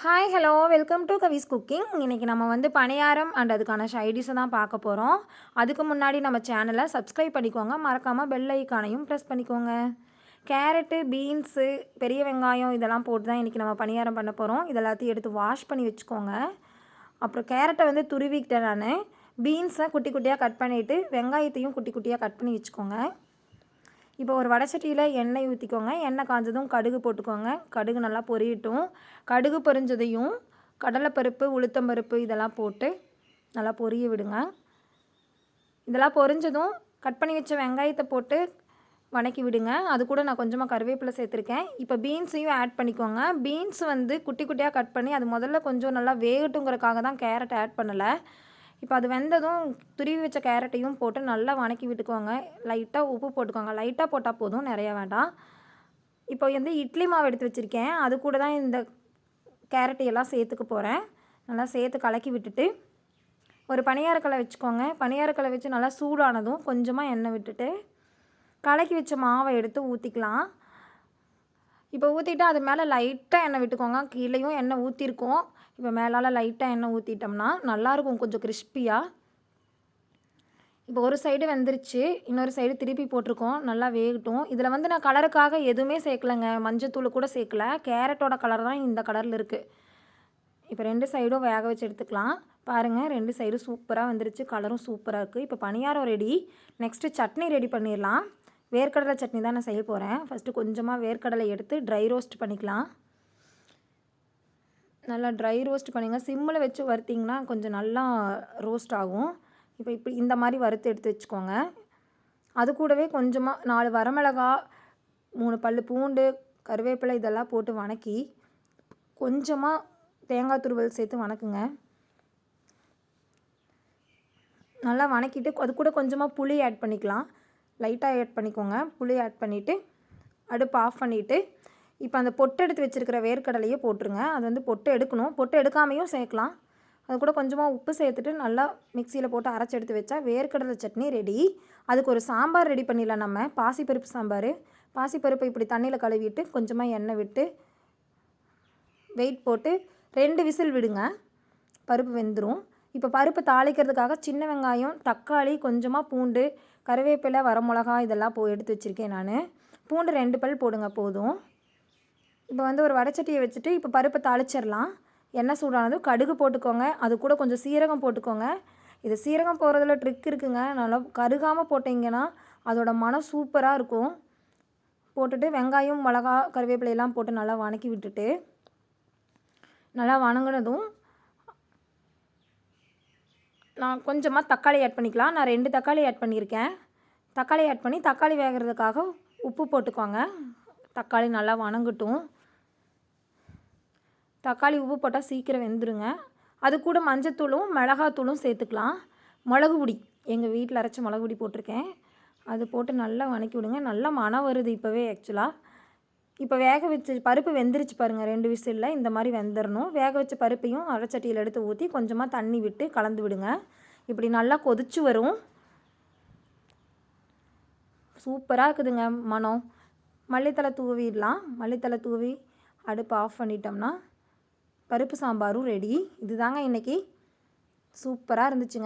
Hi hello welcome to Swiss cooking. இன்றைக்கி நம்ம வந்து பணியாரம் அண்ட் அதுக்கான சைடிஸை தான் பார்க்க போகிறோம். அதுக்கு முன்னாடி நம்ம சேனலை சப்ஸ்கிரைப் பண்ணிக்கோங்க, மறக்காமல் பெல் ஐக்கானையும் ப்ரெஸ் பண்ணிக்கோங்க. கேரட்டு, பீன்ஸு, பெரிய வெங்காயம் இதெல்லாம் போட்டு தான் இன்றைக்கி நம்ம பணியாரம் பண்ண போகிறோம். இதெல்லாத்தையும் எடுத்து வாஷ் பண்ணி வச்சுக்கோங்க. அப்புறம் கேரட்டை வந்து துருவிக்கிட்டேன் நான். பீன்ஸை குட்டி குட்டியாக கட் பண்ணிவிட்டு வெங்காயத்தையும் குட்டி குட்டியாக கட் பண்ணி வச்சுக்கோங்க. இப்போ ஒரு வடைச்சட்டியில் எண்ணெய் ஊற்றிக்கோங்க. எண்ணெய் காஞ்சதும் கடுகு போட்டுக்கோங்க. கடுகு நல்லா பொரியட்டும். கடுகு பொரிஞ்சதையும் கடலைப்பருப்பு, உளுத்தம்பருப்பு இதெல்லாம் போட்டு நல்லா பொரிய விடுங்க. இதெல்லாம் பொரிஞ்சதும் கட் பண்ணி வச்ச வெங்காயத்தை போட்டு வதக்கி விடுங்க. அது கூட நான் கொஞ்சமாக கருவேப்பிலை சேர்த்துருக்கேன். இப்போ பீன்ஸையும் ஆட் பண்ணிக்கோங்க. பீன்ஸ் வந்து குட்டி குட்டியாக கட் பண்ணி அது முதல்ல கொஞ்சம் நல்லா வேகட்டுங்கிறதுக்காக தான் கேரட் ஆட் பண்ணலை. இப்போ அது வெந்ததும் துருவி வச்ச கேரட்டையும் போட்டு நல்லா வதக்கி விட்டுக்கோங்க. லைட்டாக உப்பு போட்டுக்கோங்க. லைட்டாக போட்டால் போதும், நிறையா வேண்டாம். இப்போ வந்து இட்லி மாவு எடுத்து வச்சுருக்கேன். அது கூட தான் இந்த கேரட்டையெல்லாம் சேர்த்துக்க போகிறேன். நல்லா சேர்த்து கலக்கி விட்டுட்டு ஒரு பணியாரக்கலை வச்சுக்கோங்க. பணியாரக்கலை வச்சு நல்லா சூடானதும் கொஞ்சமாக எண்ணெய் விட்டுட்டு கலக்கி வச்ச மாவை எடுத்து ஊற்றிக்கலாம். இப்போ ஊற்றிட்டு அது மேலே லைட்டாக எண்ணெய் விட்டுக்கோங்க. கீழேயும் எண்ணெய் ஊற்றிருக்கோம். இப்போ மேலால் லைட்டாக எண்ணெய் ஊற்றிட்டோம்னா நல்லாயிருக்கும், கொஞ்சம் கிறிஸ்பியாக. இப்போ ஒரு சைடு வெந்துருச்சு, இன்னொரு சைடு திருப்பி போட்டிருக்கோம். நல்லா வேகட்டும். இதில் வந்து நான் கலருக்காக எதுவுமே சேர்க்கலைங்க. மஞ்சத்தூள் கூட சேர்க்கல. கேரட்டோட கலர் தான் இந்த கலரில் இருக்குது. இப்போ 2 சைடும் வேக வச்சு எடுத்துக்கலாம். பாருங்கள், 2 சைடும் சூப்பராக வந்துருச்சு. கலரும் சூப்பராக இருக்குது. இப்போ பணியாரம் ரெடி. நெக்ஸ்ட்டு சட்னி ரெடி பண்ணிடலாம். வேர்க்கடலை சட்னி தான் நான் செய்ய போகிறேன். ஃபஸ்ட்டு கொஞ்சமாக வேர்க்கடலை எடுத்து ட்ரை ரோஸ்ட் பண்ணிக்கலாம். நல்லா ட்ரை ரோஸ்ட் பண்ணிங்க. சிம்மில் வச்சு வறுத்திங்கன்னா கொஞ்சம் நல்லா ரோஸ்ட் ஆகும். இப்போ இப்படி இந்த மாதிரி வறுத்து எடுத்து வச்சுக்கோங்க. அது கூடவே கொஞ்சமாக 4 வரமிளகா, 3 பல் பூண்டு, கருவேப்பிலை இதெல்லாம் போட்டு வதக்கி கொஞ்சமாக தேங்காய் துருவல் சேர்த்து வதக்குங்க. நல்லா வதக்கிட்டு அது கூட கொஞ்சமாக புளி ஆட் பண்ணிக்கலாம். லைட்டாக ஆட் பண்ணிக்கோங்க. புளி ஆட் பண்ணிவிட்டு அடுப்பு ஆஃப் பண்ணிவிட்டு இப்போ அந்த பொட்டு எடுத்து வச்சுருக்கிற வேர்க்கடலையே போட்டுருங்க. அது வந்து பொட்டு எடுக்கணும். பொட்டு எடுக்காமையும் சேர்க்கலாம். அது கூட கொஞ்சமாக உப்பு சேர்த்துட்டு நல்லா மிக்சியில் போட்டு அரைச்சி எடுத்து வச்சா வேர்க்கடலை சட்னி ரெடி. அதுக்கு ஒரு சாம்பார் ரெடி பண்ணிடலாம் நம்ம. பாசிப்பருப்பு சாம்பார். பாசிப்பருப்பை இப்படி தண்ணியில் கழுவிட்டு கொஞ்சமாக எண்ணெய் விட்டு வெயிட் போட்டு 2 விசில் விடுங்க. பருப்பு வெந்துடும். இப்போ பருப்பு தாளிக்கிறதுக்காக சின்ன வெங்காயம், தக்காளி, கொஞ்சமாக பூண்டு, கருவேப்பிலை, வரமிளகா இதெல்லாம் எடுத்து வச்சுருக்கேன் நான். பூண்டு 2 பல் போடுங்க போதும். இப்போ வந்து ஒரு வடைச்சட்டியை வச்சுட்டு இப்போ பருப்பை தாளிச்சிடலாம். எண்ணெய் சூடானதும் கடுகு போட்டுக்கோங்க. அது கூட கொஞ்சம் சீரகம் போட்டுக்கோங்க. இது சீரகம் போடுறதுல ட்ரிக் இருக்குங்க. நல்லா கருகாமல் போட்டிங்கன்னா அதோட மனம் சூப்பராக இருக்கும். போட்டுட்டு வெங்காயம், மிளகா, கருவேப்பிலையெல்லாம் போட்டு நல்லா வதக்கி விட்டுட்டு நல்லா வதங்கினதும் நான் கொஞ்சமாக தக்காளி ஆட் பண்ணிக்கலாம். நான் 2 தக்காளி ஆட் பண்ணியிருக்கேன். தக்காளி ஆட் பண்ணி தக்காளி வேகிறதுக்காக உப்பு போட்டுக்கோங்க. தக்காளி நல்லா வதங்கட்டும். தக்காளி உப்பு போட்டால் சீக்கிரம் வெந்துருங்க. அது கூட மஞ்சத்தூளும் மிளகாத்தூளும் சேர்த்துக்கலாம். மிளகு பொடி, எங்கள் வீட்டில் அரைச்ச மிளகு பொடி போட்டிருக்கேன். அது போட்டு நல்லா வதக்கி விடுங்க. நல்லா மணம் வருது இப்போவே ஆக்சுவலாக. இப்போ வேக வச்சு பருப்பு வெந்துருச்சு பாருங்கள். 2 விசிலில் இந்த மாதிரி வெந்துடணும். வேக வச்ச பருப்பையும் அரைச்சட்டியில் எடுத்து ஊற்றி கொஞ்சமாக தண்ணி விட்டு கலந்து விடுங்க. இப்படி நல்லா கொதிச்சு வரும். சூப்பராக இருக்குதுங்க மனம். மல்லித்தலை தூவிடலாம். மல்லித்தலை தூவி அடுப்பு ஆஃப் பண்ணிட்டோம்னா பருப்பு சாம்பாரும் ரெடி. இதுதாங்க இன்றைக்கி. சூப்பராக இருந்துச்சுங்க.